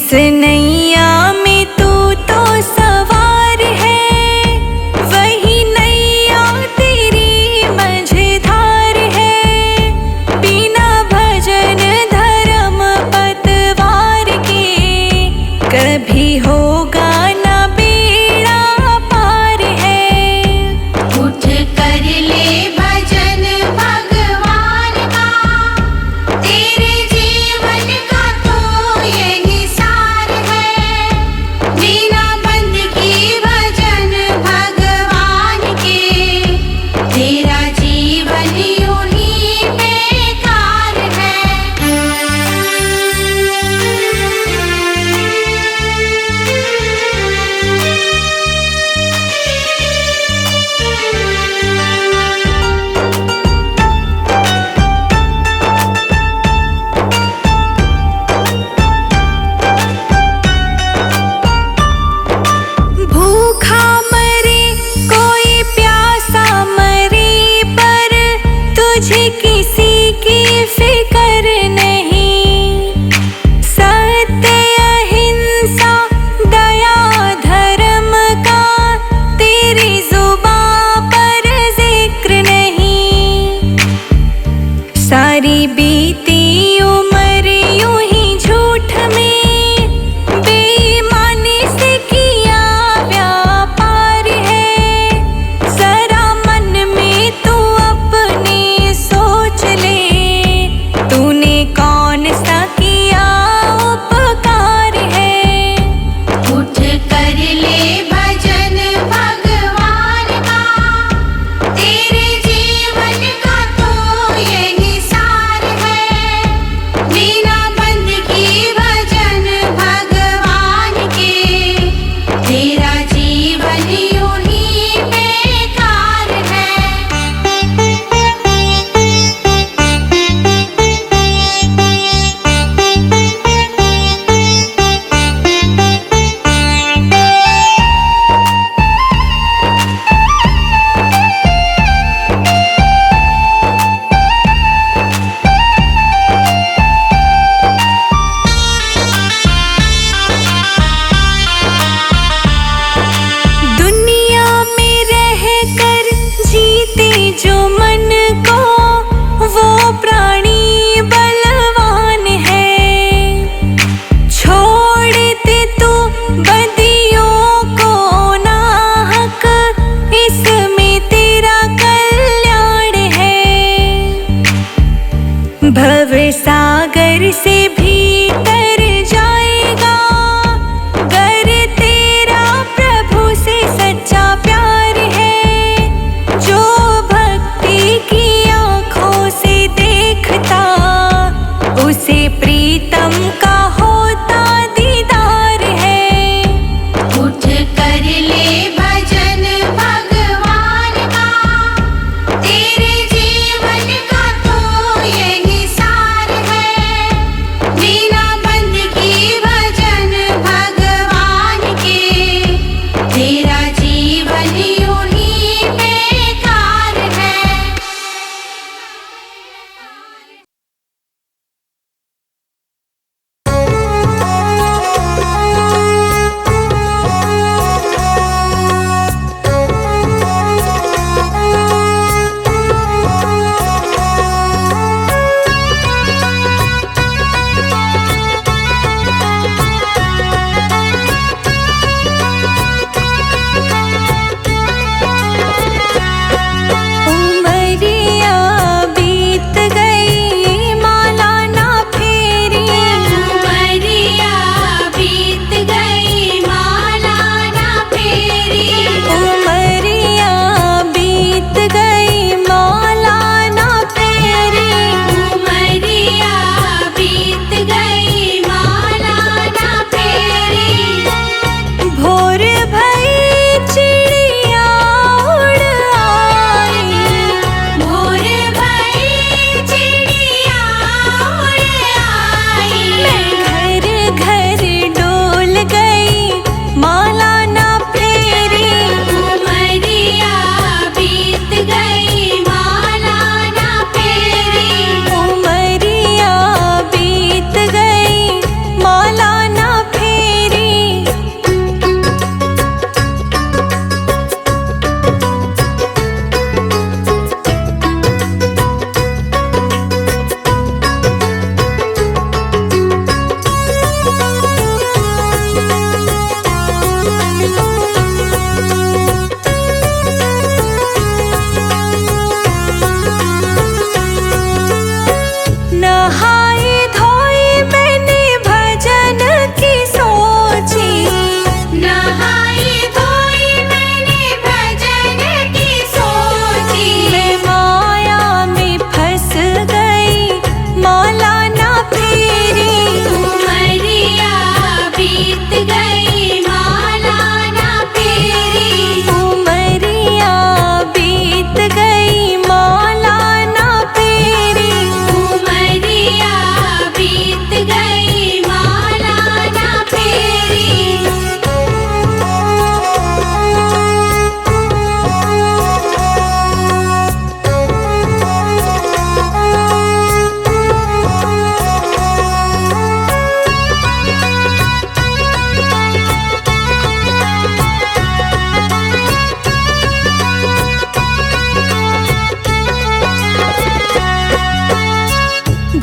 जिस नैया में तू तो सवार है, वही नैया तेरी मझधार है। बिना भजन धर्म पतवार के कभी होगा ना बेड़ा पार है। उठ कर ले भजन भगवान का, तेरे जीवन का तो यही सार है। बिना बंदगी भजन भगवान के, तेरा जीवन यूं ही बेकार है। भूखा मरे कोई प्यासा मरे, पर तुझे किसी की फिक्र नहीं। सत्य अहिंसा दया धर्म का तेरी जुबां पर जिक्र नहीं। सारी बीती उम्र यूं ही झूठ में बेईमानी से किया व्यापार है। जरा मन में तू अपने सोच ले, तूने कौन सा किया उपकार है। उठ कर ले भजन भगवान का, तेरे जीवन का तो यही सार है। बिना बंदगी भजन भगवान के, तेरा जीवन यूं ही बेकार है। दुनिया में रह कर जीते जो मन को, वो प्राणी बलवान है। छोड़ दे तू बदियों को नाहक, इसमें तेरा कल्याण है। भव सागर से भी तर जाएगा, गर तेरा प्रभु से सच्चा प्यार है। जो भक्ति की आँखों से देखता, उसे प्रीतम का होता दीदार है। उठ कर ले भजन भगवान का, तेरे जीवन का तो यही सार है। बिना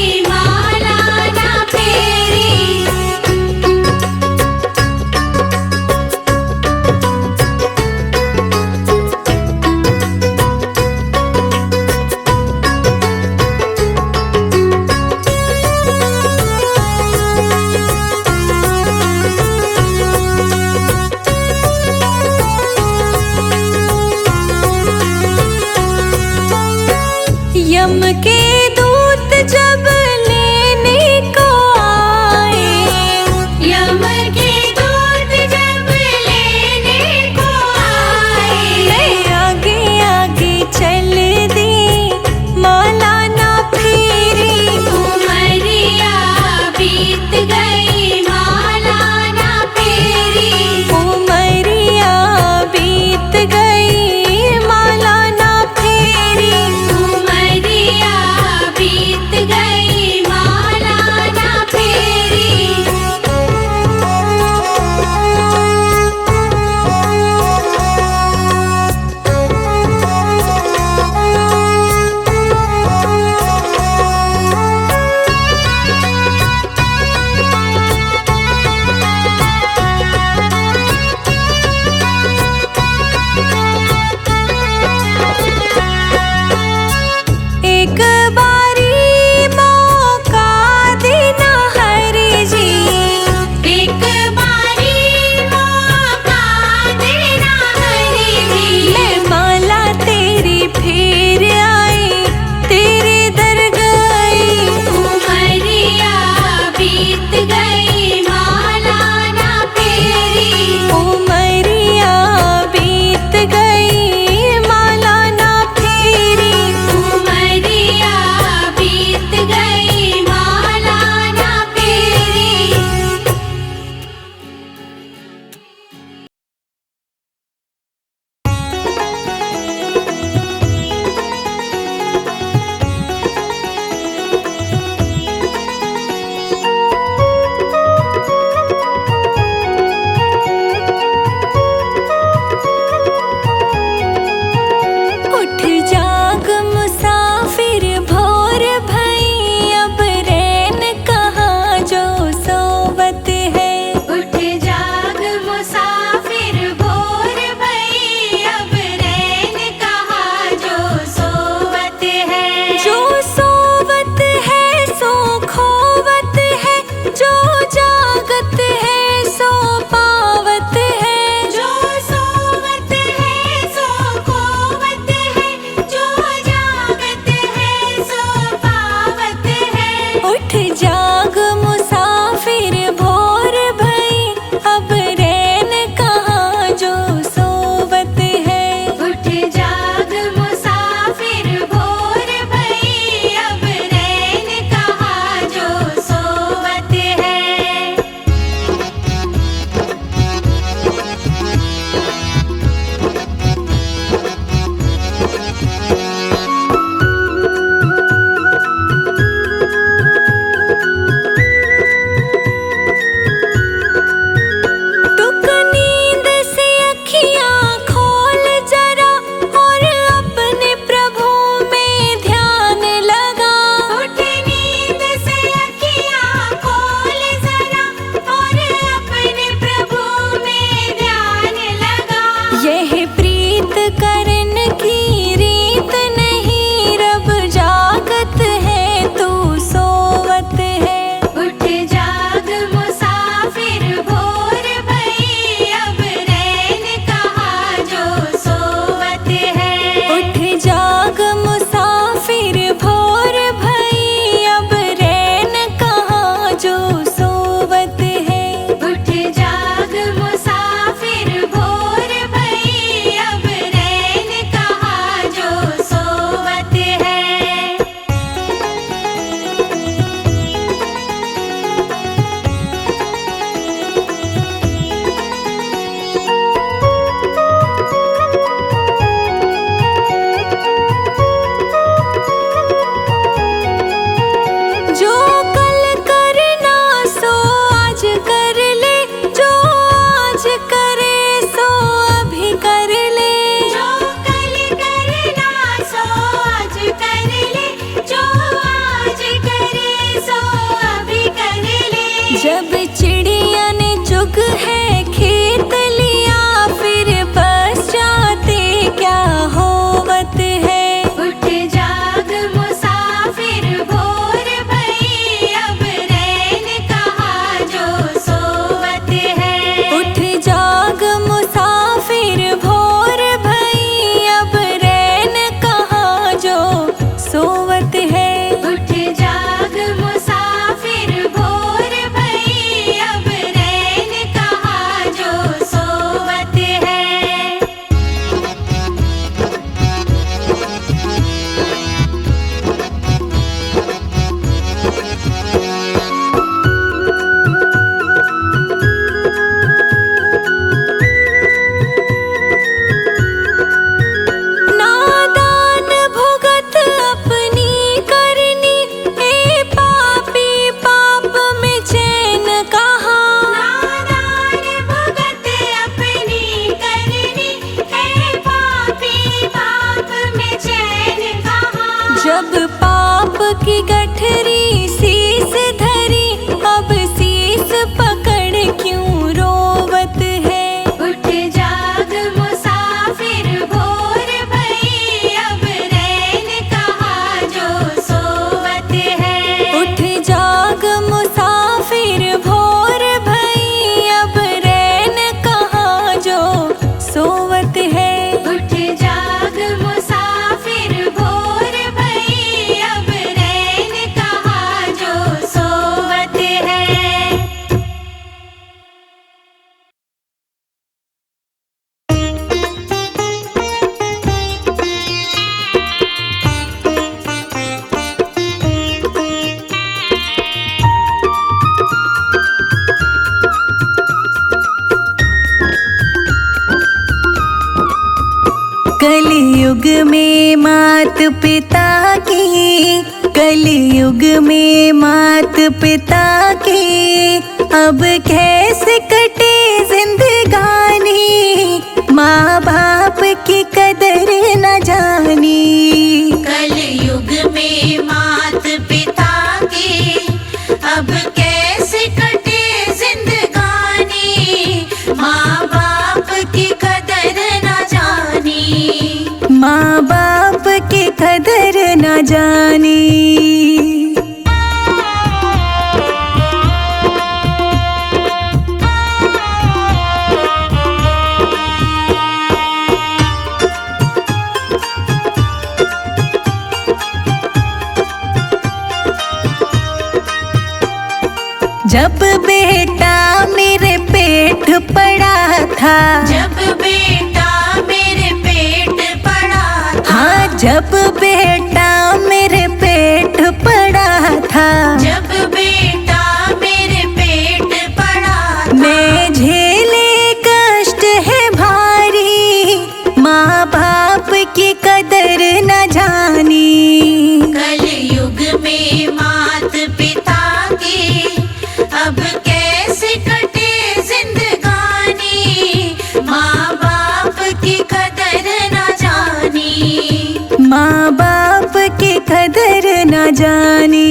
गई माला ना फेरी। यम के दूत जब लेने को आए, यम के दूत जब लेने को आए, मैं आगे आगे चल दी माला ना फेरी। उमरिया बीत गई माला ना फेरी। उमरिया बीत गई माला ना फेरी। उमरिया बीत गई जब पाप की गठरी शीस धरी, अब शीस पकड़ क्यों रोवत है। उठ जाग मुसाफिर भोर भई, अब रैन कहाँ जो सोवत है। उठ जाग मुसाफिर भोर भई, अब रैन कहाँ जो सोवत है। उठ जाग मुसाफिर भोर भई, अब रैन कहाँ जो सोवत है। कलयुग में मात पिता की, कलयुग में मात पिता की, अब कैसे कटे जिंदगानी। माँ बाप की कदर न जानी। कलयुग में मात पिता की, अब कैसे कटे जिंदगानी। माँ बाप की कदर न जानी। माँ बाप की कदर न जानी। जब बेटा मेरे पेट पड़ा था, जब बेटा मेरे पेट पड़ा था। हाँ जब बेटा मेरे पेट पड़ा था, जब बेटा मेरे पेट पड़ा था। मैं झेले कष्ट है भारी, माँ बाप की कदर न जानी। कलयुग में मात पिता की, अब कैसे कटे जिंदगानी। माँ बाप की कदर न जानी। माँ बाप की कदर न जानी।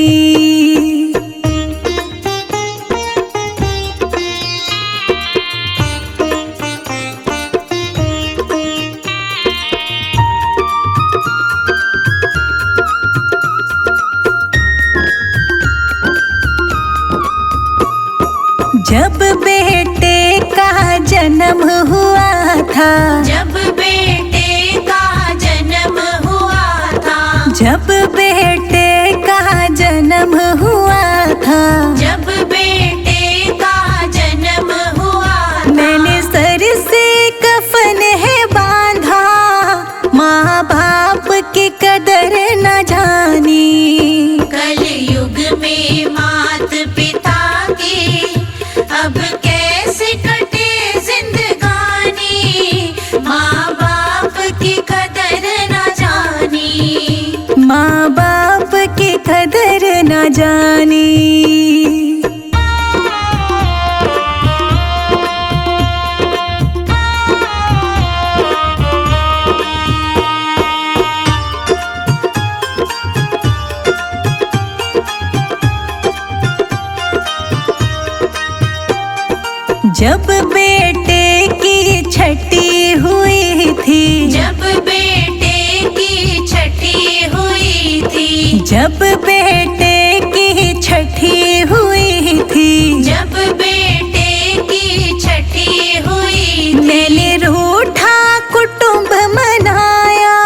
जब बेटे का जन्म हुआ था, जब बेटे का जन्म हुआ था। जब बेटे का जन्म हुआ था, जब बेटे का जन्म हुआ था। मैंने सर से कफन है बांधा, माँ बाप की कदर न जानी। कलयुग में मात पिता की, अब कैसे कटे जिंदगानी। माँ बाप की कदर न जानी। माँ बाप की कदर न जानी। जब बेटे की छठी हुई थी, जब बेटे की छठी हुई थी। जब बेटे की छठी हुई थी, जब बेटे की छठी हुई थी। मैंने रूठा कुटुंब मनाया,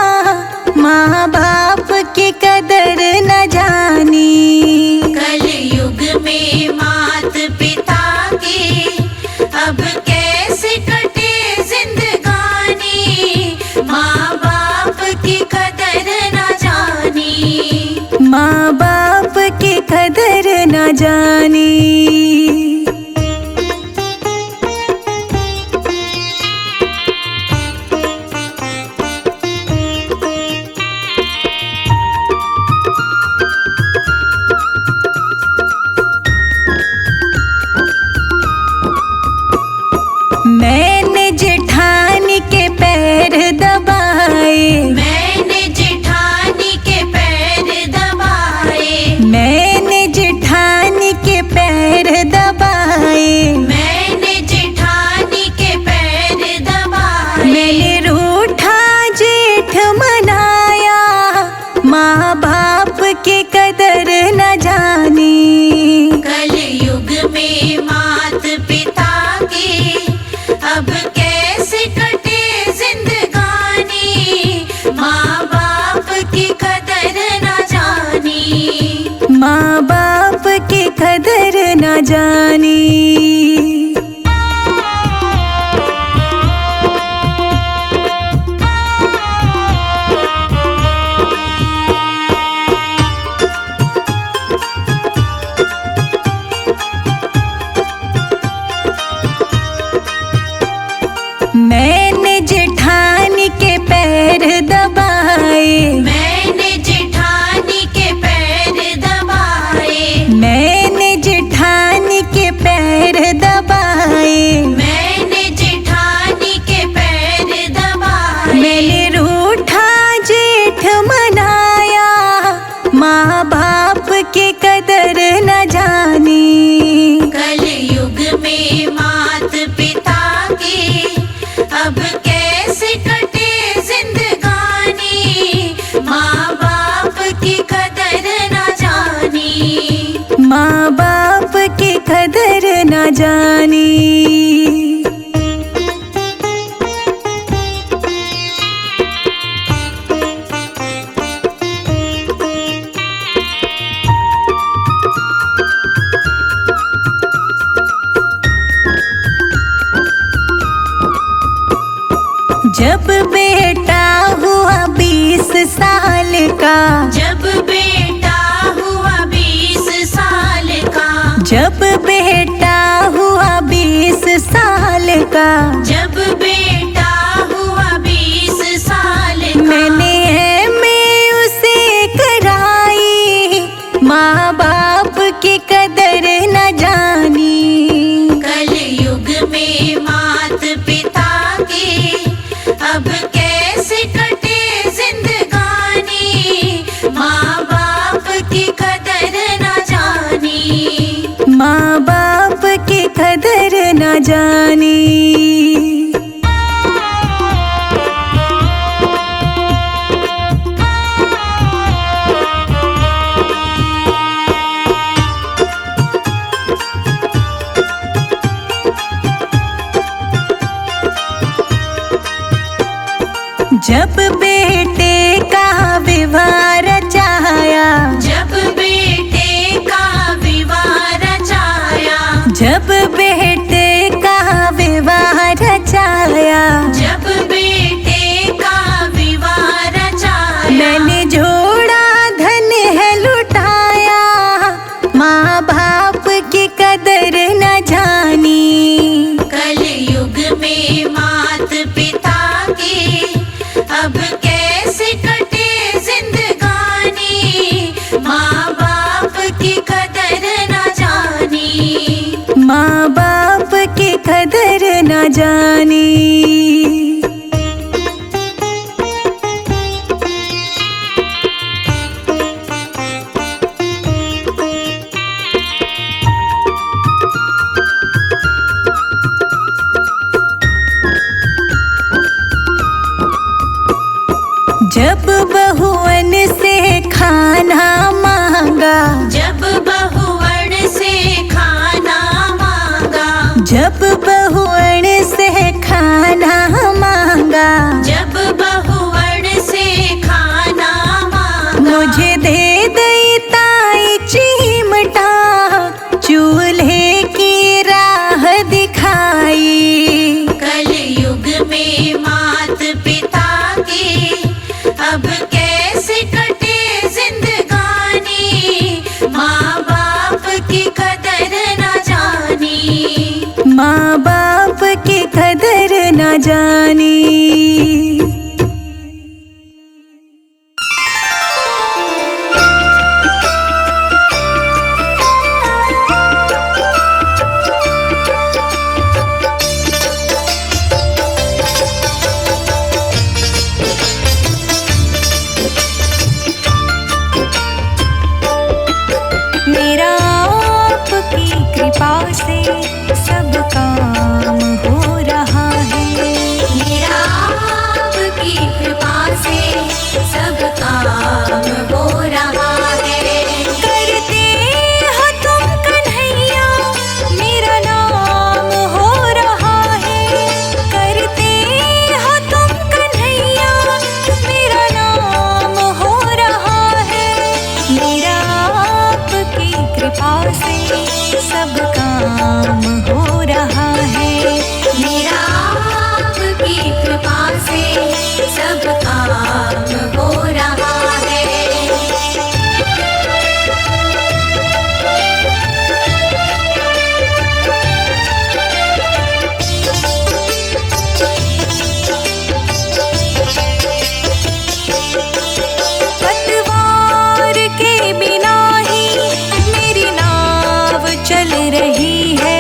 माँ बाप की कदर न जानी। कलयुग में मात पिता की, अब कैसे कटे जिंदगानी। माँ बाप की कदर न जानी। माँ बाप की कदर न जानी। मैंने जेठानी के पैर दबाए, मैंने जेठानी के पैर माँ बाप की कदर न जानी। मैंने जेठानी के पैर दबाए, मैंने जेठानी के पैर दबाए, मैंने जेठानी के पैर दबाए, मैंने जेठानी के पैर दबाए। मैंने रूठा जेठ मनाया, माँ बाप की कदर न जानी। कल युग में मात पिता की अब कैसे कटे जिंदगानी, माँ बाप की कदर न जानी, माँ बाप की कदर न जानी। जब बेटा हुआ 20 साल का, जब बेटा हुआ 20 साल का, जब बेटा हुआ 20 साल का, जब बेटा हुआ 20 साल का, मैंने मैं उसे कराई, माँ बाप की कदर न जानी। कल युग में मात पिता की अब कैसे कटे जिंदगानी, माँ बाप की कदर न जानी, माँ बाप की कदर न जानी। जब बेटे का विवाह रचाया, जब बेटे का विवाह रचाया, जब बेटे का विवाह रचाया, जब बेटे का विवाह रचाया, मैंने जोड़ा धन है लुटाया, माँ बाप की कदर न जानी। कल युग में मात पिता की अब कैसे कटे जिंदगानी, माँ बाप की कदर न जानी, माँ बाप की कदर न जानी। जब बहुवन से खाना मांगा, जब बहुवन से खाना मांगा, जब बहुवन से खाना मांगा, जब बहुवन से खाना मांगा, मुझे दे दई ताई चिमटा, चूल्हे की राह दिखाई। कल युग में मात पिता की अब कैसे कटे जिंदगानी, माँ बाप की कदर न जानी, माँ बाप की कदर न जानी। मेरा आपकी कृपा से सब काम हो रहा है, मेरा आपकी कृपा से सब काम हो रहा है। करते हो तुम कन्हैया मेरा नाम हो रहा है, करते हो तुम कन्हैया मेरा नाम हो रहा है। मेरा आपकी सब काम हो रहा है। मेरा आपकी कृपा से सब काम हो रहा है। पतवार के बिना ही मेरी नाव चल रही है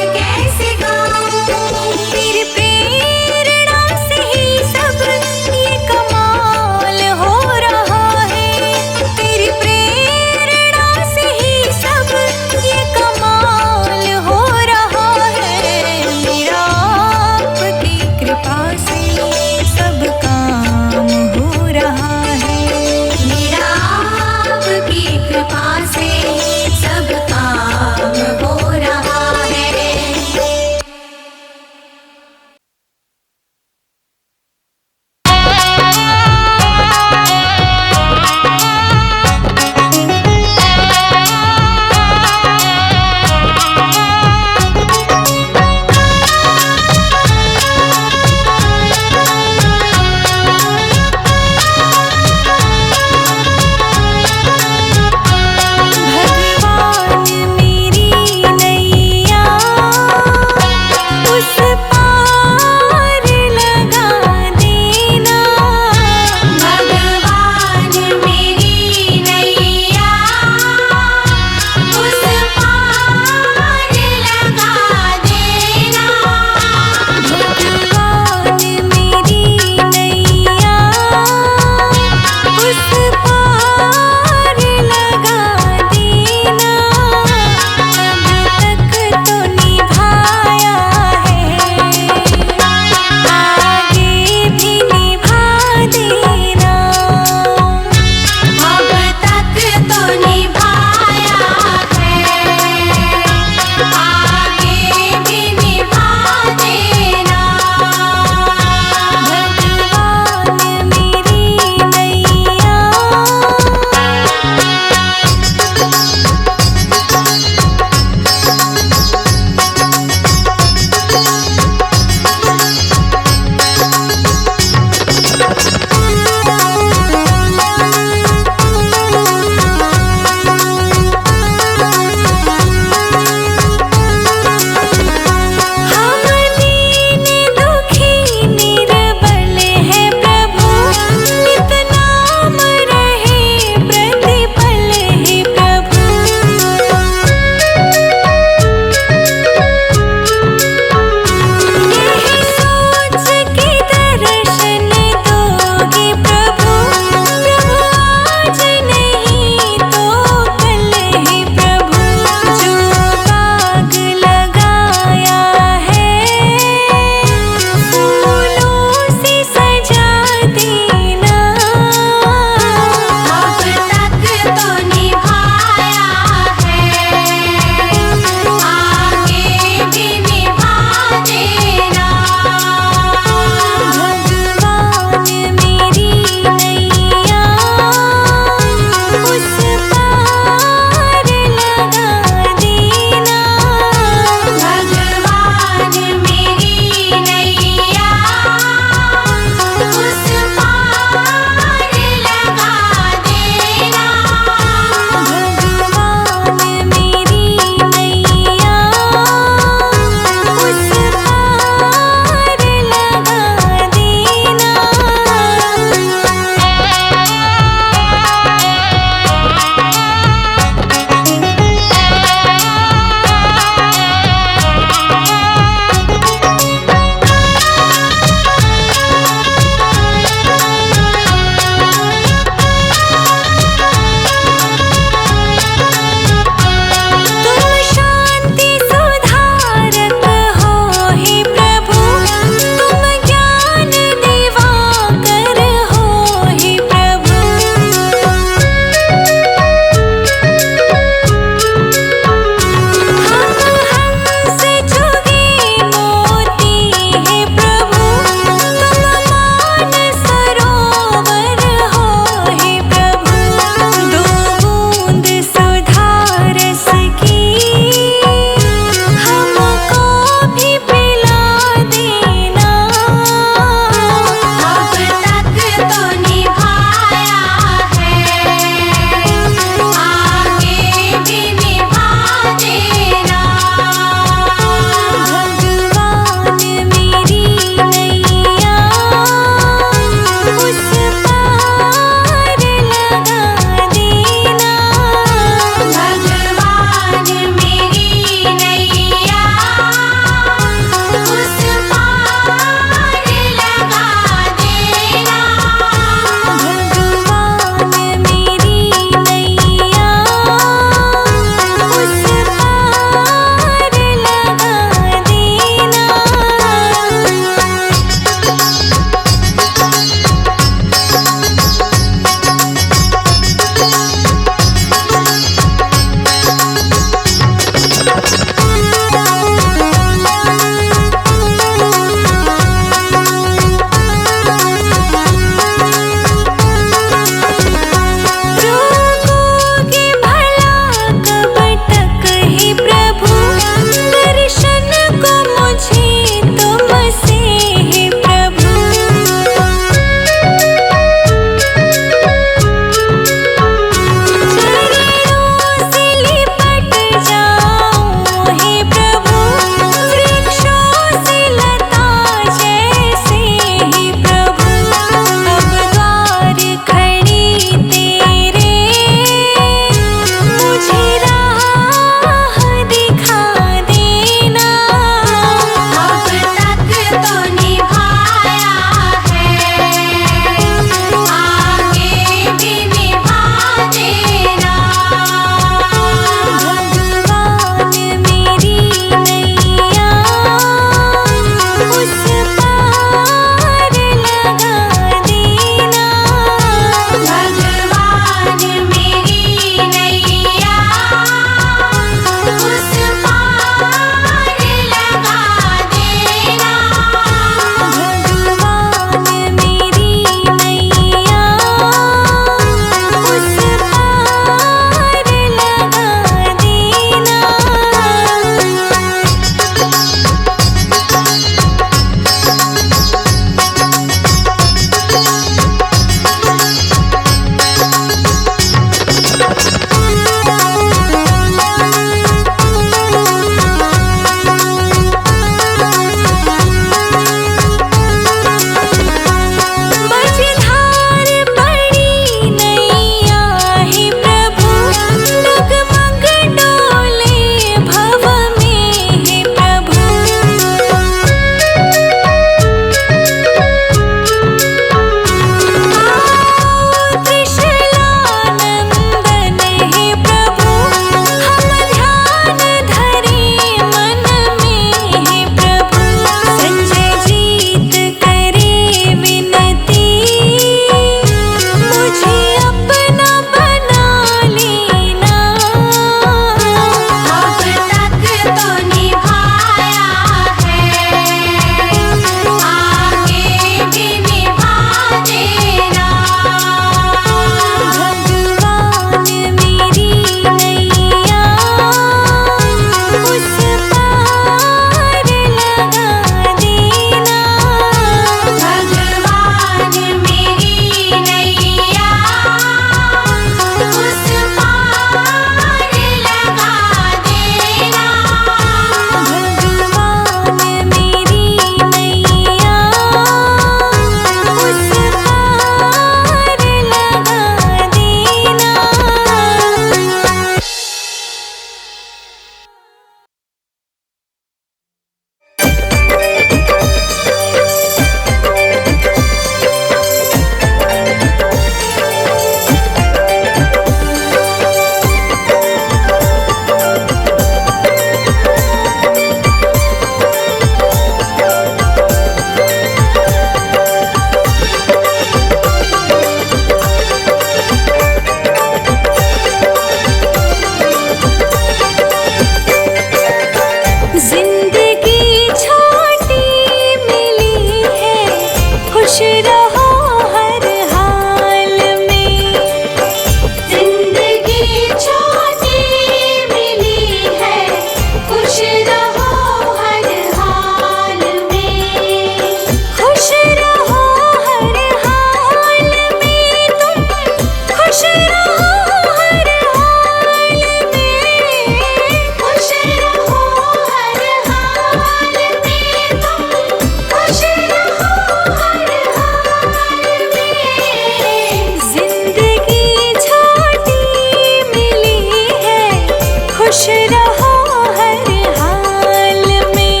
खुश रहो हर हाल में।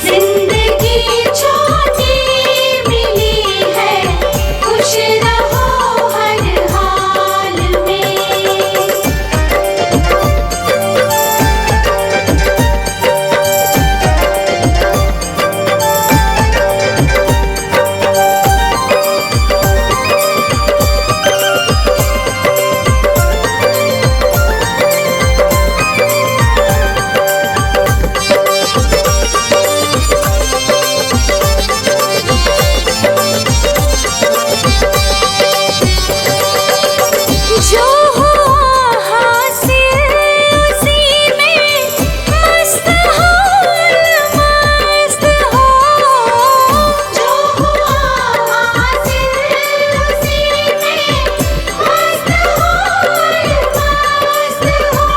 जिंदगी छोटी मिली है, खुश रहो हर हाल में। जो हुआ हासिल उसी में मस्त हो, मस्त हो। जो हुआ हासिल उसी में मस्त हो, मस्त हो।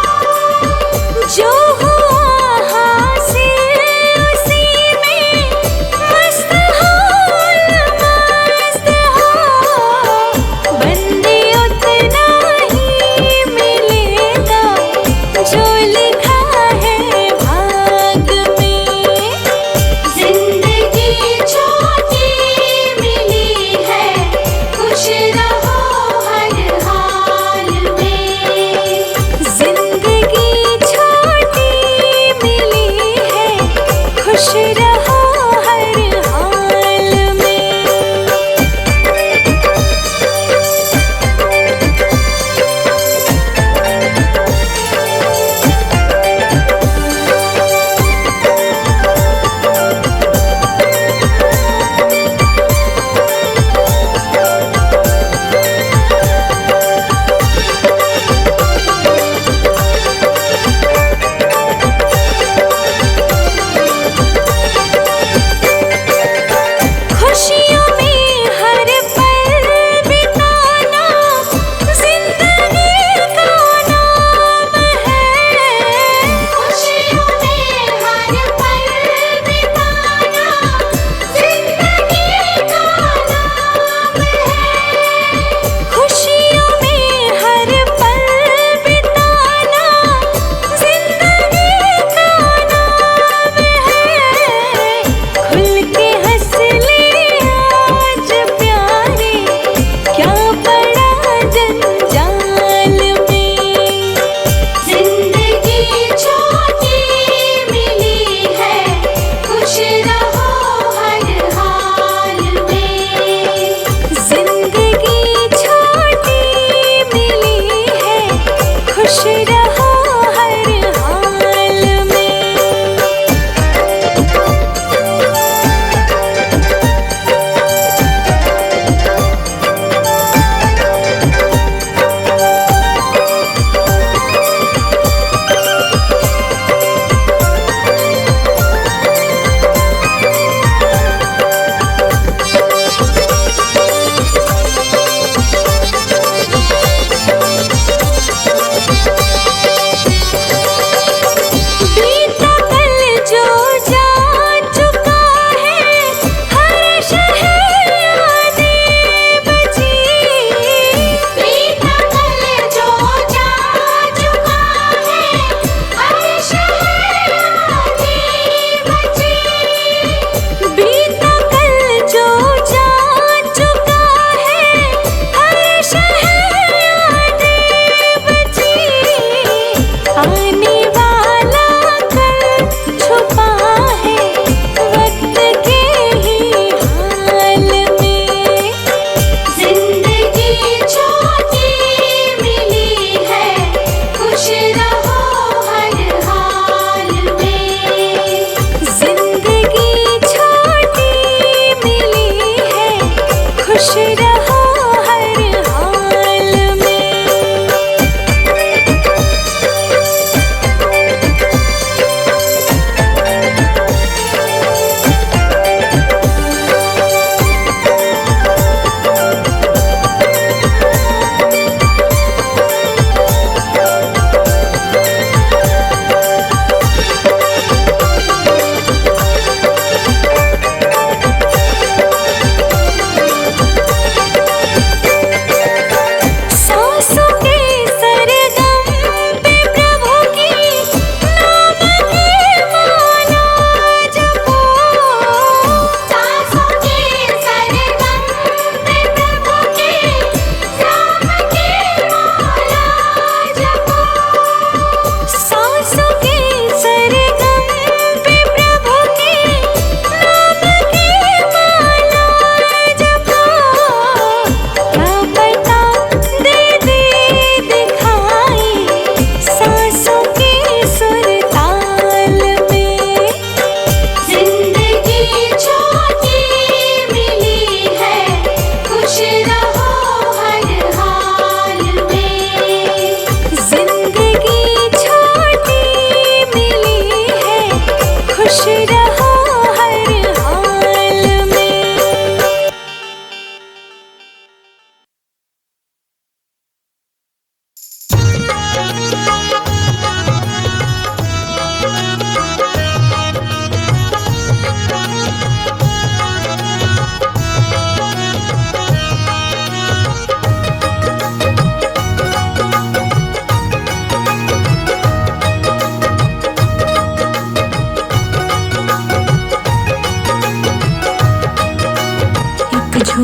जो हुआ हासिल उसी में मस्त हो, मस्त हो। बंदे उतना ही मिलेगा जो लिखा है भाग में। जिंदगी छोटी मिली है, खुश रहो हर हाल में। जिंदगी छोटी मिली है, खुश रहो हर हाल में। खुशियों में हर पल बिताना जिंदगी का नाम है। खुशियों में हर पल बिताना जिंदगी का नाम है। खुशियों में हर पल बिताना जिंदगी का नाम है। खुल के हंस ले आज प्यारे, क्या पड़ा जंजाल में। जिंदगी छोटी मिली है, खुश रहो हर हाल में। जिंदगी छोटी मिली है, खुश रहो हर हाल में।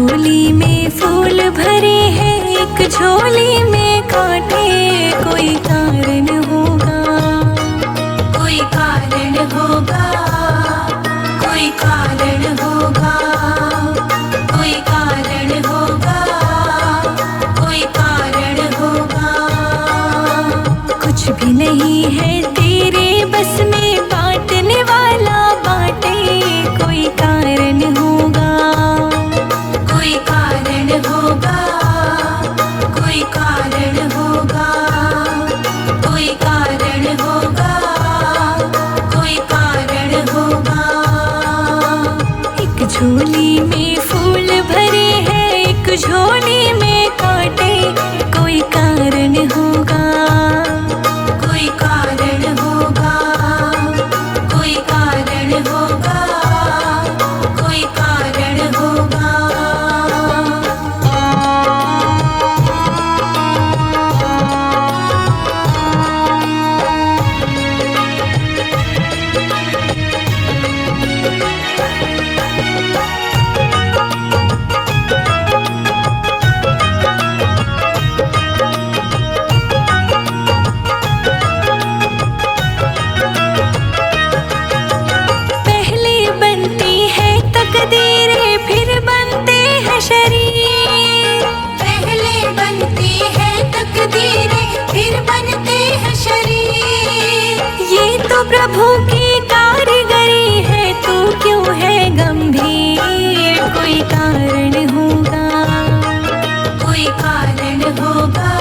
झोली में फूल भरे हैं, एक झोली में कांटे। कोई कारण होगा, कोई कारण होगा, कोई कारण होगा, कोई कारण होगा, कोई कारण होगा। कुछ भी नहीं है तेरे बस में, बांटने वाला बांटे। कोई कारण होगा, कोई कारण होगा, कोई कारण होगा, कोई कारण होगा, कोई कारण होगा। एक झोली में फूल भरे हैं, एक झोली में कांटे। कोई कारण होगा, कोई कारण होगा, कोई कारण होगा, कोई कारण होगा। पहले बनती है तकदीरें, फिर बनते हैं शरीर। पहले बनती है तकदीरें, फिर बनते हैं शरीर। ये तो प्रभु की कारीगरी है, तू क्यों है गंभीर। कोई कारण होगा, कोई कारण होगा,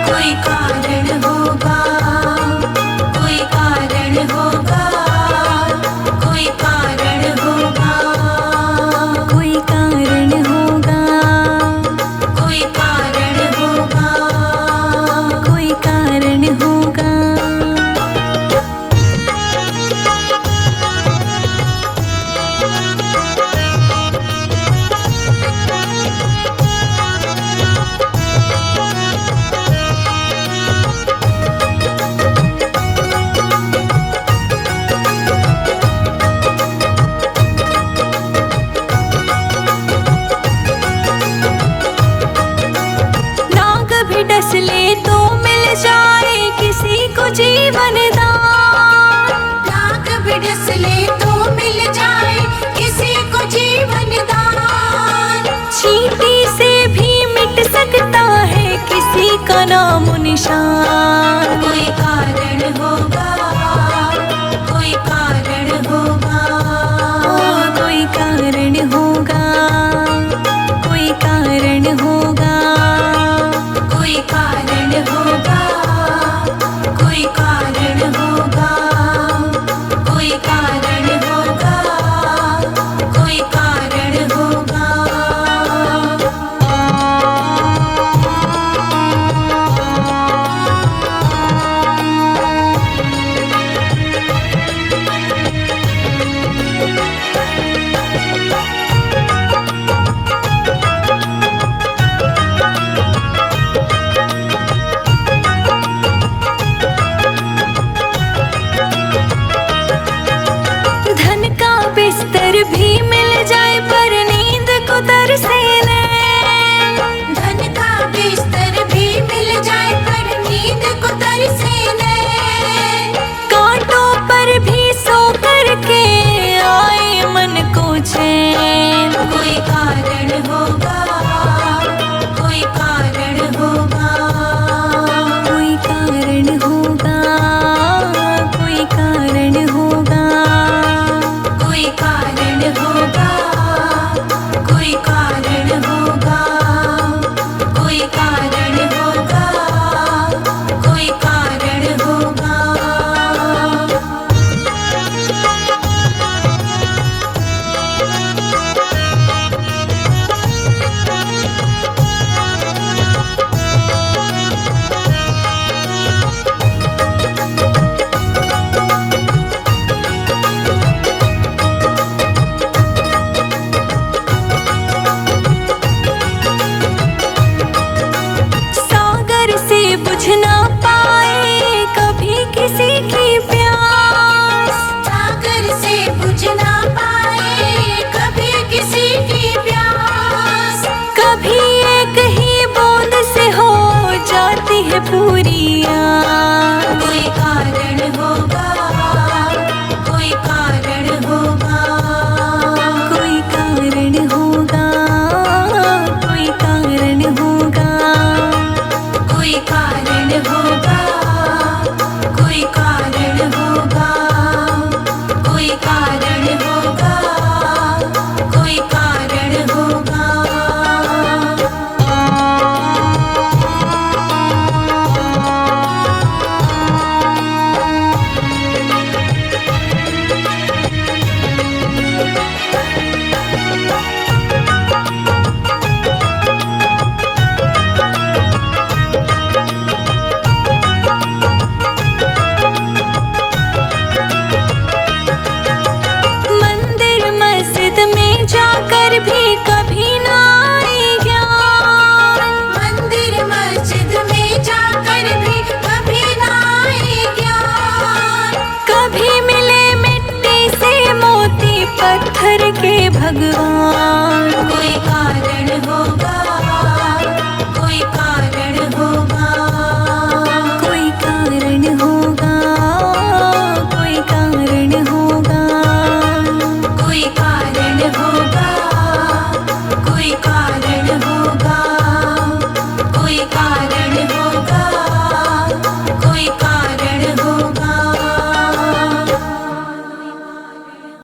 कोई कारण होगा, कोई कारण होगा, कोई कारण होगा, कोई कारण होगा, कोई कारण होगा, कोई कारण होगा। नाग भी डस ले तो मिल जाए किसी को जीवन दान। नाग भी डस ले तो मिल जाए किसी को जीवन दान। चींटी से भी मिट सकता है किसी का नाम निशान। कोई कारण होगा, कोई कारण होगा, कोई कारण होगा, कोई कारण होगा, कोई कारण होगा, कोई कारण होगा, कोई कारण होगा, कोई कारण होगा। भगवान।